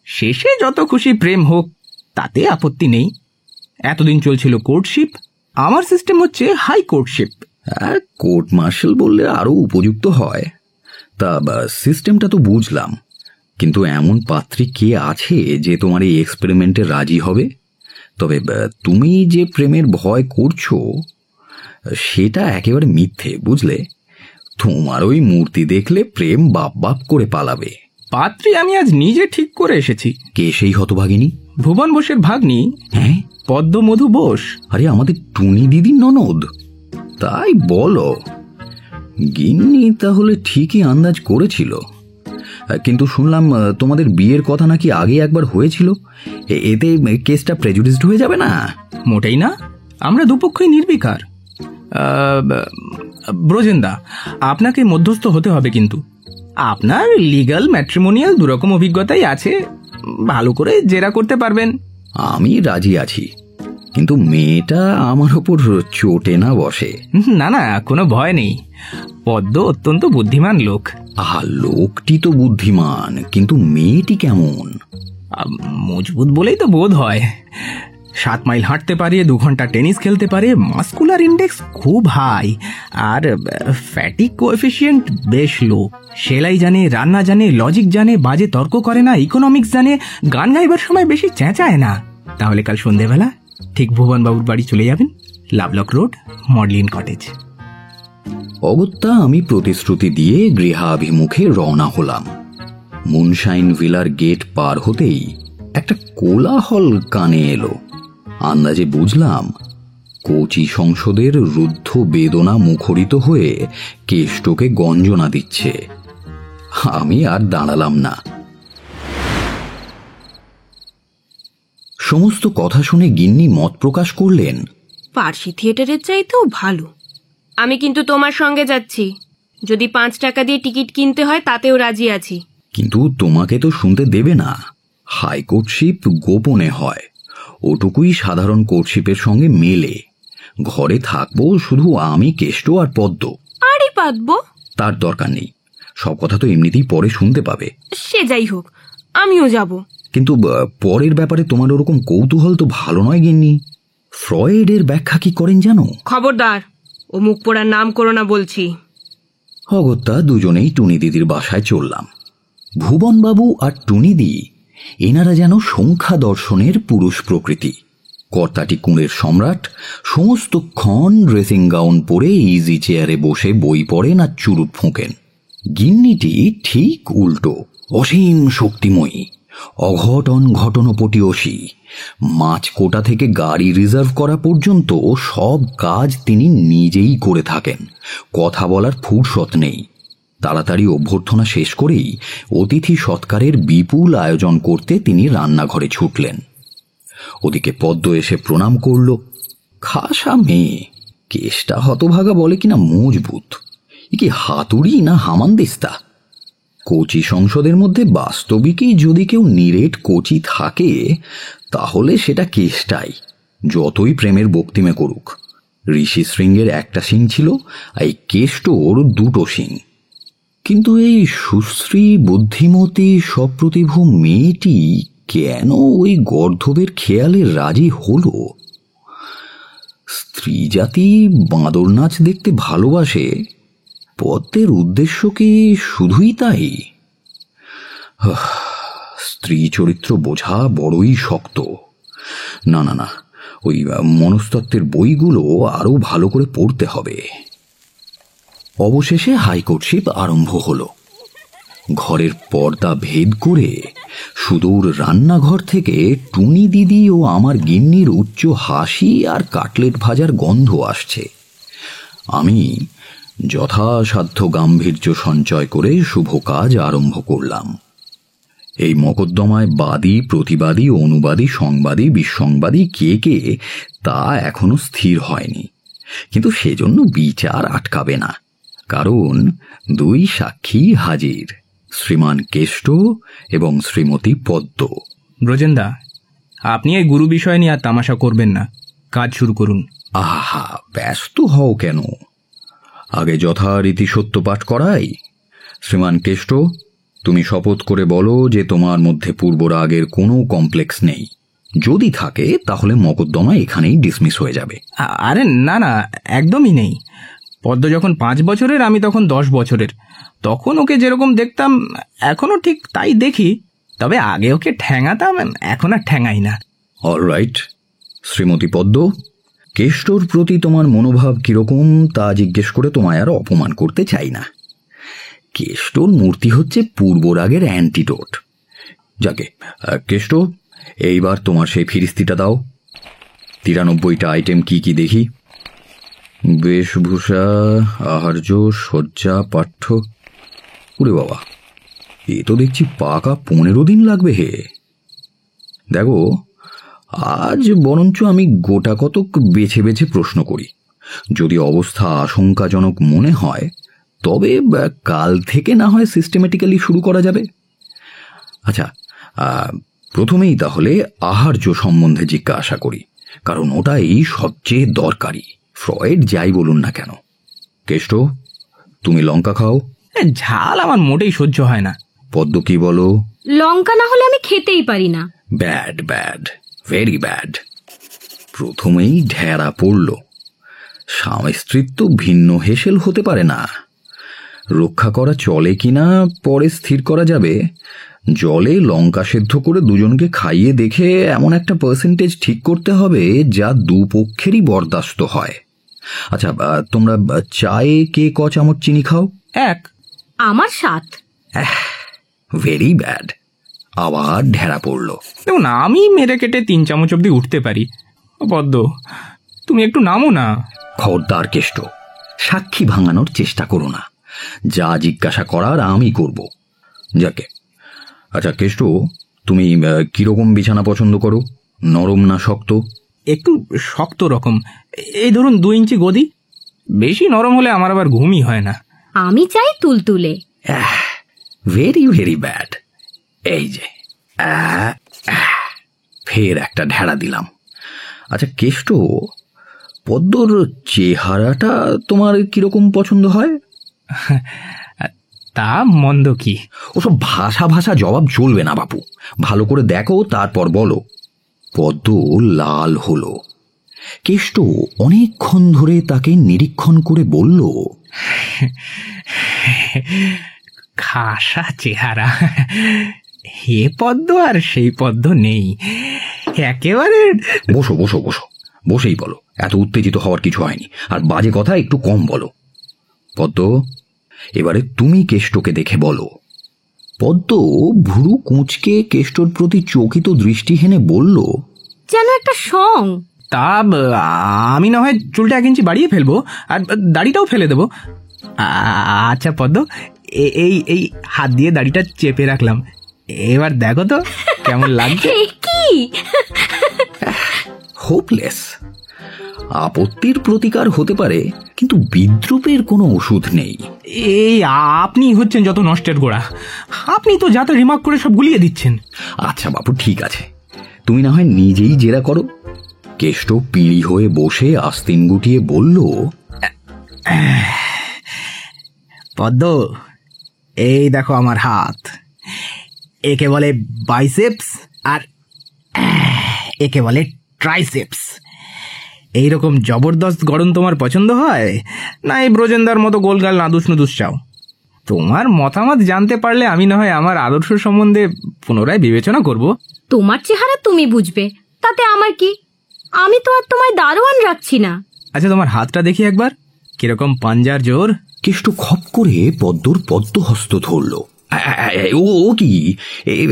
শেষে যত খুশি প্রেম হোক, তাতে আপত্তি নেই। এতদিন চলছিল কোর্টশিপ, আমার সিস্টেম হচ্ছে হাই কোর্টশিপ। কোর্ট মার্শাল বললে আরো উপযুক্ত হয়। তা সিস্টেমটা তো বুঝলাম, কিন্তু এমন পাত্রী কে আছে যে তোমার এই এক্সপেরিমেন্টে রাজি হবে? তবে তুমি যে প্রেমের ভয় করছো সেটা একেবারে মিথ্যে, বুঝলে? তোমার ওই মূর্তি দেখলে প্রেম বাপ বাপ করে পালাবে। পাত্রী আমি আজ নিজে ঠিক করে এসেছি। কে সেই হতভাগিনী? ভুবন বোসের ভাগ্নি। হ্যাঁ, পদ্মমধু বোস। আরে, আমাদের টুনি দিদির ননদ। তাই বলো? গিন্নি তাহলে ঠিকই আন্দাজ করেছিল। কিন্তু শুনলাম তোমাদের বিয়ের কথা নাকি আগে একবার হয়েছিল। এতে কেসটা প্রেজুডিসড হয়ে যাবে না? মোটেই না, আমরা দুপক্ষই নির্বিকার। ব্রজেন্দা, আপনাকে মধ্যস্থ হতে হবে, কিন্তু আপনার লিগ্যাল ম্যাট্রিমোনিয়াল 2 রকম অভিজ্ঞতাই আছে, ভালো করে জেরা করতে পারবেন। আমি রাজি আছি, কিন্তু মেয়েটা আমার ওপর চোটে না বসে। না না, কোনো ভয় নেই। পদ্ম অত্যন্ত বুদ্ধিমান লোক। লোকটি তো বুদ্ধিমান, কিন্তু মেয়েটি কেমন? মজবুত বলেই তো বোধ হয়। 7 মাইল হাঁটতে পারে, 2 ঘন্টা টেনিস খেলতে পারে, মাস্কুলার ইন্ডেক্স খুব হাই, আর ফ্যাটিক কোএফিসিয়েন্ট বেশ লো। সেলাই জানে, রান্না জানে, লজিক জানে, বাজে তর্ক করে না, ইকোনমিক্স জানে, গান গাইবার সময় বেশি চেঁচায় না। তাহলে কাল সন্ধেবেলা ঠিক ভুবনবাবুর বাড়ি চলে যাবেন, লাভলক রোড, মডলিন কটেজ। অগত্যা আমি প্রতিশ্রুতি দিয়ে গৃহাভিমুখে রওনা হলাম। মুনশাইন ভিলার গেট পার হতেই একটা কোলাহল কানে এলো। আন্দাজে বুঝলাম কোচি সংসদের রুদ্ধ বেদনা মুখরিত হয়ে কেষ্টকে গঞ্জনা দিচ্ছে। আমি আর দাঁড়ালাম না। সমস্ত কথা শুনে গিন্নি মত প্রকাশ করলেন, পার্সি থিয়েটারের চাইতেও ভালো। আমি কিন্তু তোমার সঙ্গে যাচ্ছি। যদি 5 টাকা দিয়ে টিকিট কিনতে হয় তাতেও রাজি আছি। কিন্তু তোমাকে তো শুনতে দেবে না। হাইকোর্টশিপ গোপনে হয়, ওটুকুই সাধারণ কোর্টশিপের সঙ্গে মেলে। ঘরে থাকবো শুধু আমি, কেষ্ট আর পদ্ম। আরই পাতবো? তার দরকার নেই, সব কথা তো এমনিতেই পরে শুনতে পাবে। সে যাই হোক, আমিও যাব। কিন্তু পরের ব্যাপারে তোমার ওরকম কৌতূহল তো ভালো নয় গিন্নি। ফ্রয়েডের ব্যাখ্যা কি করেন জানো? খবরদার, ও মুখ পোড়ার নাম করো না বলছি। অগত্যা দুজনেই টুনি দিদির বাসায় চললাম। ভুবনবাবু আর টুনিদি, এনারা যেন সংখ্যা দর্শনের পুরুষ প্রকৃতি। কর্তাটি কুঁড়ের সম্রাট, সমস্তক্ষণ ড্রেসিং গাউন পরে ইজি চেয়ারে বসে বই পড়েন আর চুরুট ফোঁকেন। গিন্নিটি ঠিক উল্টো, অসীম শক্তিময়ী, অঘটন ঘটনপটিয়সী, মাছ কোটা থেকে গাড়ি রিজার্ভ করা পর্যন্ত সব কাজ তিনি নিজেই করে থাকেন। কথা বলার ফুরসত নেই। তাড়াতাড়ি অভ্যর্থনা শেষ করেই অতিথি সৎকারের বিপুল আয়োজন করতে তিনি রান্নাঘরে ছুটলেন। ওদিকে পদ্ম এসে প্রণাম করল। খাসা মেয়ে, কেষ্টা হতভাগা বলে কিনা মজবুত, এ কি হাতুড়ি না হামানদিস্তা? কোচি সংসদের মধ্যে বাস্তবিকই যদি কেউ নিরেট কোচি থাকে তাহলে সেটা কেষ্টাই, যতই প্রেমের বক্তিমে করুক। ঋষি শৃঙ্গের একটা শিং ছিল, এই কেষ্টর দুটো শিং। কিন্তু এই সুশ্রী বুদ্ধিমতী সপ্রতিভু মেয়েটি কেন ওই গর্ধবের খেয়ালে রাজি হলো? স্ত্রী জাতি বাঁদর নাচ দেখতে ভালোবাসে, পদ্মের উদ্দেশ্য কি শুধুই তাই? স্ত্রী চরিত্র বোঝা বড়ই শক্ত। না না না, ওই মনস্তত্ত্বের বইগুলো আরো ভালো করে পড়তে হবে। অবশেষে হাইকোর্টশিপ আরম্ভ হলো। ঘরের পর্দা ভেদ করে সুদূর রান্নাঘর থেকে টুনি দিদি ও আমার গিন্নির উচ্চ হাসি আর কাটলেট ভাজার গন্ধ আসছে। আমি যথাসাধ্য গাম্ভীর্য সঞ্চয় করে শুভ কাজ আরম্ভ করলাম। এই মকদ্দমায় বাদী, প্রতিবাদী, অনুবাদী, সংবাদী, বিসংবাদী কে কে তা এখনো স্থির হয়নি, কিন্তু সেজন্য বিচার আটকাবে না। কারণ দুই সাক্ষী হাজির, শ্রীমান কেষ্ট এবং শ্রীমতী পদ্ম। ব্রজেন্দা, আপনি এই গুরু বিষয় নিয়ে আর তামাশা করবেন না, কাজ শুরু করুন। আহা, ব্যস্ত হও কেন? আগে যথারীতি সত্যপাঠ করাই। শ্রীমান কেষ্ট, তুমি শপথ করে বলো যে তোমার মধ্যে পূর্বরাগের কোনো কমপ্লেক্স নেই। যদি থাকে তাহলে মকদ্দমা এখানেই ডিসমিস হয়ে যাবে। আরে না না, একদমই নেই। পদ্ম যখন 5 বছরের, আমি তখন 10 বছরের। তখন ওকে যেরকম দেখতাম এখনো ঠিক তাই দেখি, তবে আগে ওকে ঠ্যাঙাতাম, এখন আর ঠ্যাঙাই না। অলরাইট। শ্রীমতী পদ্ম, কেষ্টর প্রতি তোমার মনোভাব কিরকম তা জিজ্ঞেস করে তোমায় আর অপমান করতে চাই না। কেষ্টর মূর্তি হচ্ছে পূর্বরাগের অ্যান্টিডোট। যাকে কেষ্ট, এইবার তোমার সেই ফিরিস্তিটা দাও। 93টা আইটেম কি কি দেখি? বেশভূষা, আহার্য, শয্যা, পাঠ্য। ওরে বাবা, এ তো দেখছি পাকা 15 দিন লাগবে হে। দেখো, আজ বরঞ্চ আমি গোটা কতক বেছে বেছে প্রশ্ন করি। যদি অবস্থা আশঙ্কাজনক মনে হয় তবে কাল থেকে না হয় সিস্টেমেটিক্যালি শুরু করা যাবে। আচ্ছা, প্রথমেই তাহলে আহার্য সম্বন্ধে জিজ্ঞাসা করি, কারণ ওটাই সবচেয়ে দরকারি, ফ্রয়েড যাই বলুন না কেন। কেষ্ট, তুমি লঙ্কা খাও? ঝাল আমার মোটেই সহ্য হয় না। পদ্ম কি বলো? লঙ্কা না হলে আমি খেতেই পারি না। Bad bad, very bad. প্রথমেই ঢেরা পড়ল। স্বামী স্ত্রীর তো ভিন্ন হেসেল হতে পারে না। রক্ষা করা চলে কিনা পরে স্থির করা যাবে। জলে লঙ্কা সেদ্ধ করে দুজনকে খাইয়ে দেখে এমন একটা পার্সেন্টেজ ঠিক করতে হবে যা দুপক্ষেরই বরদাস্ত হয়। আচ্ছা, তোমরা চায়ে কে ক চামচ চিনি খাও? 1। আমার 7। Very bad. আবার ঢেরা পড়ল। দেখুন, আমি মেরে কেটে 3 চামচ অব্দি উঠতে পারি। ও পদ্ম, তুমি একটু নামো না। খবরদার কেষ্ট, সাক্ষী ভাঙানোর চেষ্টা করো না। যা জিজ্ঞাসা করার আমি করব। যাকে, আচ্ছা কেষ্ট, তুমি কিরকম বিছানা পছন্দ করো? নরম না শক্ত? একটু শক্ত রকম, এই ধরুন 2 ইঞ্চি গদি। বেশি নরম হলে আমার আবার ঘুমই হয় না। আমি চাই তুলতুলে। Very very bad. এই যে ফের একটা ঢেড়া দিলাম। আচ্ছা কেষ্ট, পদ্মর চেহারাটা তোমার কিরকম পছন্দ হয়? তা মন্দ কি? ওসব ভাষা ভাষা জবাব চলবে না বাপু, ভালো করে দেখো তারপর বলো। পদ্ম লাল হলো। কেষ্ট অনেকক্ষণ ধরে তাকে নিরীক্ষণ করে বলল, খাসা চেহারা। হে পদ্ম আর সেই পদ্ম নেই, একেবারে। বসো বসো বসো, বসেই বলো। এত উত্তেজিত হওয়ার কিছু হয়নি, আর বাজে কথা একটু কম বলো। পদ্ম, এবারে তুমি কেষ্টকে দেখে বলো, পদ্ম ভুরু কুঁচকে কেষ্টর প্রতি চকিত দৃষ্টি হেনে বলল, যেন একটা সং। তা আমি না হয় চুলটা 1 ইঞ্চি বাড়িয়ে ফেলবো আর দাড়িটাও ফেলে দেবো। আচ্ছা পদ্ম, এই এই হাত দিয়ে দাড়িটা চেপে রাখলাম, এবার দেখো তো কেমন লাগছে। কি হোপলেস। আপত্তির প্রতিকার হতে পারে, কিন্তু বিদ্রুপের কোনো ওষুধ নেই। এই আপনি হচ্ছেন যত নষ্টের গোড়া, আপনি তো যাতে রিমার্ক করে সব গুলিয়ে দিচ্ছেন। আচ্ছা বাবু, ঠিক আছে, তুমি না হয় নিজেই জেরা করো। কেষ্ট পিড়ি হয়ে বসে আস্তিন গুটিয়ে বলল, পদ্ম, এই দেখো আমার হাত, একে বলে বাইসেপস আর একে বলে ট্রাইসেপস। এইরকম জবরদস্ত গড়ন তোমার পছন্দ হয়, না এই ব্রজেন্দার মতো গোলগাল নাদুস নুদুস চাও? তোমার মতামত জানতে পারলে আমি না হয় আমার আদর্শ সম্বন্ধে পুনরায় বিবেচনা করব। তোমার চেহারা তুমি বুঝবে, তাতে আমার কি? আমি তো আর তোমায় দারোয়ান রাখছি না। আচ্ছা তোমার হাতটা দেখি একবার, কিরকম পাঞ্জার জোর। কেষ্ট খপ করে পদ্মর পদ্মহস্ত ধরল। ও কি,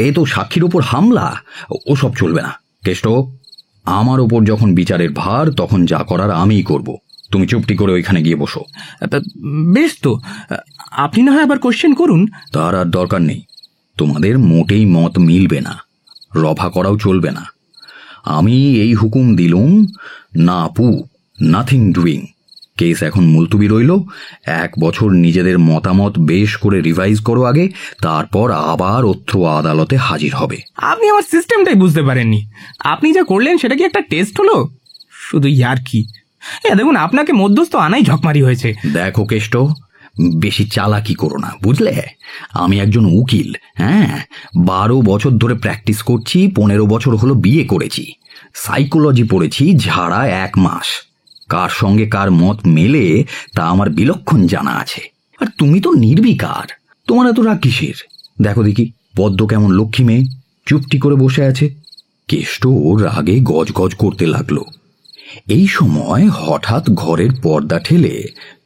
এ তো সাক্ষীর ওপর হামলা, ওসব চলবে না। কেষ্ট, আমার ওপর যখন বিচারের ভার, তখন যা করার আমিই করব। তুমি চুপটি করে ওইখানে গিয়ে বসো। বেশ তো, আপনি না হয় আবার কোশ্চেন করুন। তার আর দরকার নেই, তোমাদের মোটেই মত মিলবে না, রভা করাও চলবে না। আমি এই হুকুম দিলুম, না পু, নাথিং ডুইং। কেস এখন মুলতুবি রইল। 1 বছর নিজেদের মতামত বেশ করে রিভাইজ করো আগে, তারপর আবার অত্র আদালতে হাজির হবে। আপনি আমার সিস্টেমটাই বুঝতে পারেননি। আপনি যা করলেন সেটা কি একটা টেস্ট হলো? শুধু ইয়ার কি, দেখুন আপনাকে মধ্যস্থ আনাই ঝকমারি হয়েছে। দেখো কেষ্ট, বেশি চালাকি করো না, বুঝলে? আমি একজন উকিল, হ্যাঁ, 12 বছর ধরে প্র্যাকটিস করছি, 15 বছর হলো বিয়ে করেছি, সাইকোলজি পড়েছি ঝাড়া 1 মাস। কার সঙ্গে কার মত মেলে তা আমার বিলক্ষণ জানা আছে। আর তুমি তো নির্বিকার, তোমার এত রাগ কিসের? দেখো দেখি পদ্ম কেমন লক্ষ্মী মেয়ে, চুপটি করে বসে আছে। কেষ্ট রাগে গজগজ করতে লাগলো। এই সময় হঠাৎ ঘরের পর্দা ঠেলে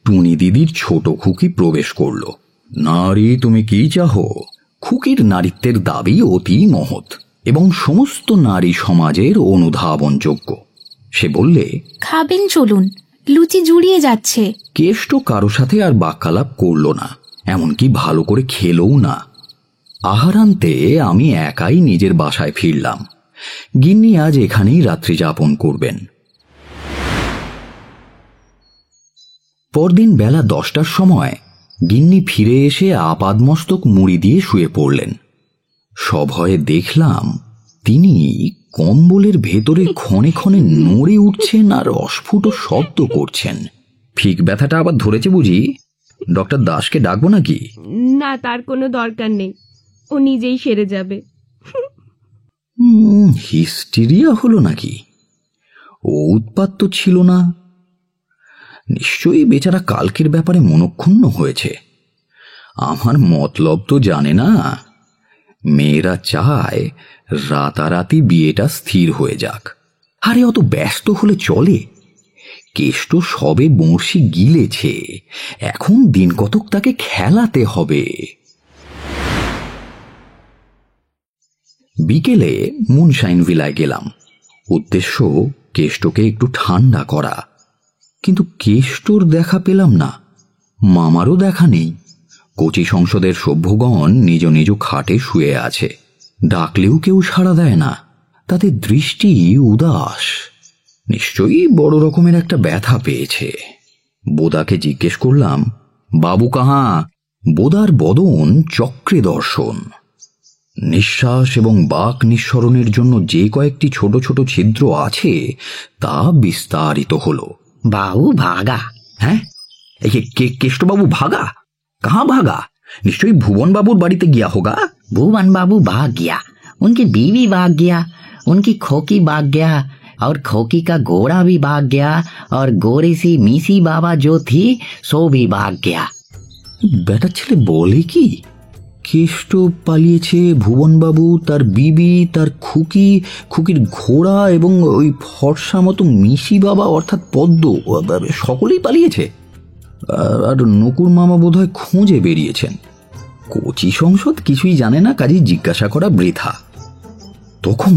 টুনি দিদির ছোট খুকি প্রবেশ করল। নারী, তুমি কি চাহো? খুকির নারীত্বের দাবি অতি মহৎ এবং সমস্ত নারী সমাজের অনুধাবনযোগ্য। সে বললে, খাবেন চলুন, লুচি জুড়িয়ে যাচ্ছে। কেষ্ট কারো সাথে আর বাক্যালাপ করল না, এমনকি ভালো করে খেলও না। আহারান্তে আমি একাই নিজের বাসায় ফিরলাম। গিন্নি আজ এখানেই রাত্রি যাপন করবেন। পরদিন বেলা 10টার সময় গিন্নি ফিরে এসে আপাদমস্তক মুড়ি দিয়ে শুয়ে পড়লেন। সভয়ে দেখলাম তিনি কম্বলের ভেতরে ক্ষণে ক্ষণে নড়ে উঠছেন আর অস্ফুট শব্দ করছেন। ফিক ব্যথাটা আবার ধরেছে বুঝি? ডক্টর দাসকে ডাকবো নাকি? না, তার কোনো দরকার নেই, ও নিজেই সেরে যাবে। হিস্টেরিয়া হলো নাকি? ও উৎপাত তো ছিল না। নিশ্চয়ই বেচারা কালকের ব্যাপারে মনক্ষুণ্ণ হয়েছে। আমার মতলব তো জানে না। মেয়েরা চায় রাতারাতি বিয়েটা স্থির হয়ে যাক। আরে অত ব্যস্ত হলে চলে? কেষ্ট সবে বড়শি গিলেছে, এখন দিন কতক তাকে খেলাতে হবে। বিকেলে মুনশাইন ভিলায় গেলাম। উদ্দেশ্য কেষ্টকে একটু ঠান্ডা করা, কিন্তু কেষ্টর দেখা পেলাম না, মামারও দেখা নেই। কচি সংসদের সভ্যগণ নিজ নিজ খাটে শুয়ে আছে, ডাকলেও কেউ সাড়া দেয় না। তাদের দৃষ্টি উদাস, নিশ্চয়ই বড় রকমের একটা ব্যথা পেয়েছে। বোদাকে জিজ্ঞেস করলাম, বাবু কাহা? বোদার বদন চক্রে দর্শন। নিঃশ্বাস এবং বাক নিঃসরণের জন্য যে কয়েকটি ছোট ছোট ছিদ্র আছে তা বিস্তারিত হলো। बाबू भागा। হ্যাঁ, কেষ্টবাবু ভাগা? কাহা ভাগা? নিশ্চয়ই ভুবন বাবুর বাড়িতে গিয়া হোগা। भुवन बाबू भाग गया, उनकी बीवी भाग गया, उनकी खोकी भाग गया, और खोकी का घोड़ा भी भाग गया, और गोरी सी मीसी बाबा जो थी सो भी भाग गया। বেটার ছেলে বলে কি? কেষ্ট পালিয়েছে, ভুবনবাবু, তার বিবি, তার খুকির ঘোড়া এবং ওই ফর্সা মতো মিশি বাবা অর্থাৎ পদ্ম, সকলেই পালিয়েছে। আর নকুর মামা বোধহয় খোঁজে বেরিয়েছেন। কোচি সংসদ কিছুই জানে না, কাজেই জিজ্ঞাসা করা বৃথা। তখন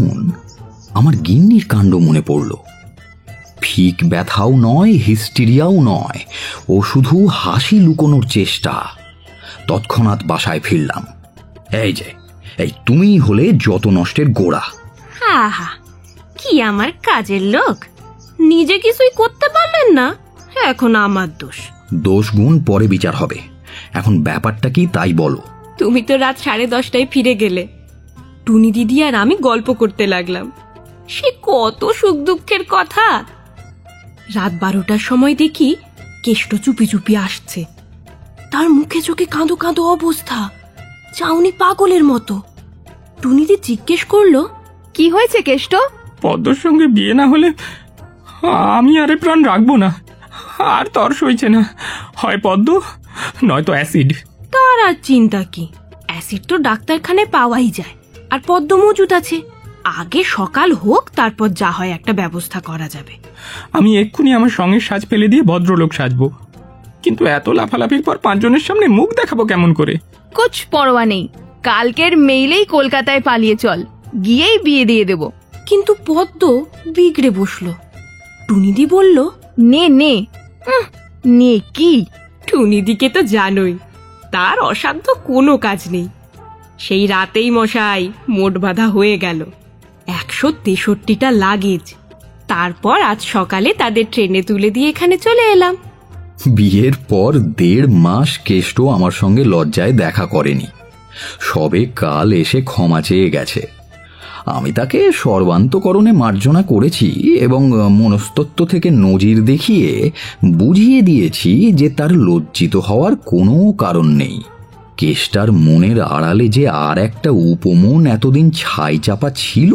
আমার গিন্নির কাণ্ড মনে পড়ল। ফিক ব্যথাও নয়, হিস্টিরিয়াও নয়, ও শুধু হাসি লুকোনোর চেষ্টা। তৎক্ষণাৎ বাসায় ফিরলাম। এই তুমিই হলে যত নষ্টের গোড়া। হা হা, কি আমার কাজের লোক, নিজে কিছুই করতে পারলেন না, এখন আমার দোষ। দোষ গুণ পরে বিচার হবে, এখন ব্যাপারটা কি তাই বলো। তুমি তো রাত 10:30টায় ফিরে গেলে। টুনি দিদি আর আমি গল্প করতে লাগলাম, সে কত সুখ দুঃখের কথা। রাত 12টার সময় দেখি কেষ্ট চুপি চুপি আসছে। তার মুখে চোখে কাঁদো কাঁদো অবস্থা, চাউনি পাগলের মতো। টুনিদি জিজ্ঞেস করলো, কি হয়েছে কেষ্ট? পদ্মর সঙ্গে বিয়ে না হলে আমি আর প্রাণ রাখবো না, আর তর্স হয়েছে না, হয় পদ্ম নয়তো অ্যাসিড। তার আর চিন্তা কি, অ্যাসিড তো ডাক্তারখানায় পাওয়াই যায়, আর পদ্ম মজুদ আছে। আগে সকাল হোক, তারপর যা হয় একটা ব্যবস্থা করা যাবে। আমি এক্ষুনি আমার সঙ্গে সাজ ফেলে দিয়ে ভদ্রলোক সাজবো, কিন্তু এত লাফালাফির পর 5 জনের সামনে মুখ দেখাবো কেমন করে? কুছ পরোয়া নেই, কালকের মেইলেই কলকাতায় পালিয়ে চল, গিয়েই বিয়ে দিয়ে দেব। কিন্তু পদ্ম বিগড়ে বসলো। টুনিদি বলল, নে নে। নে কি? টুনিদিকে তো জানোই, তার অসাধ্য কোনো কাজ নেই। সেই রাতেই মশাই মোট বাঁধা হয়ে গেল 163টা লাগেজ। তারপর আজ সকালে তাদের ট্রেনে তুলে দিয়ে এখানে চলে এলাম। বিয়ের পর 1.5 মাস কেষ্ট আমার সঙ্গে লজ্জায় দেখা করেনি, সবে কাল এসে ক্ষমা চেয়ে গেছে। আমি তাকে সর্বান্তকরণে মার্জনা করেছি এবং মনস্তত্ত্ব থেকে নজির দেখিয়ে বুঝিয়ে দিয়েছি যে তার লজ্জিত হওয়ার কোনো কারণ নেই। কেষ্টার মনের আড়ালে যে আর একটা উপমন এতদিন ছাই চাপা ছিল,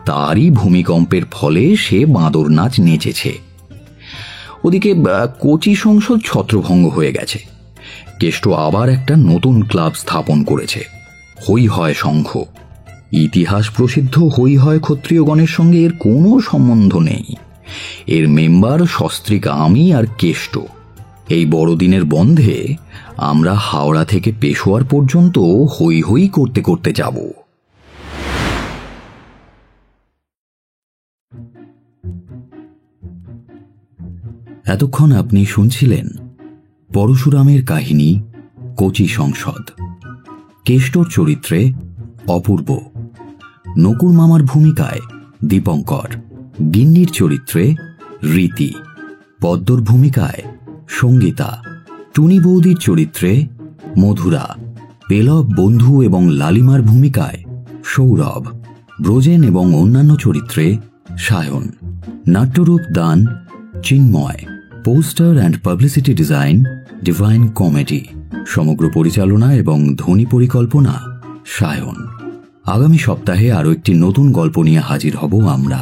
তারই ভূমিকম্পের ফলে সে বাঁদর নাচ নেচেছে। ওদিকে কোচি সংসদ ছত্রভঙ্গ হয়ে গেছে। কেষ্ট আবার একটা নতুন ক্লাব স্থাপন করেছে, হই হয় সংঘ। ইতিহাস প্রসিদ্ধ হই হয় ক্ষত্রিয়গণের সঙ্গে এর কোনো সম্বন্ধ নেই। এর মেম্বার সস্ত্রীক আমি আর কেষ্ট। এই বড়দিনের বন্ধে আমরা হাওড়া থেকে পেশোয়ার পর্যন্ত হই হই করতে করতে যাব। এতক্ষণ আপনি শুনছিলেন পরশুরামের কাহিনী কোচি সংসদ। কেষ্টর চরিত্রে অপূর্ব, নকুর মামার ভূমিকায় দীপঙ্কর, গিন্নির চরিত্রে রীতি, পদ্মর ভূমিকায় সঙ্গীতা, টুনি বৌদির চরিত্রে মধুরা, পেলব বন্ধু এবং লালিমার ভূমিকায় সৌরভ, ব্রজেন এবং অন্যান্য চরিত্রে সায়ন, নাট্যরূপ দান Chinmoy, poster and publicity design Divine Comedy, সমগ্র পরিচালনা এবং ধ্বনি পরিকল্পনা সায়ন। আগামী সপ্তাহে আরও একটি নতুন গল্প নিয়ে হাজির হব আমরা।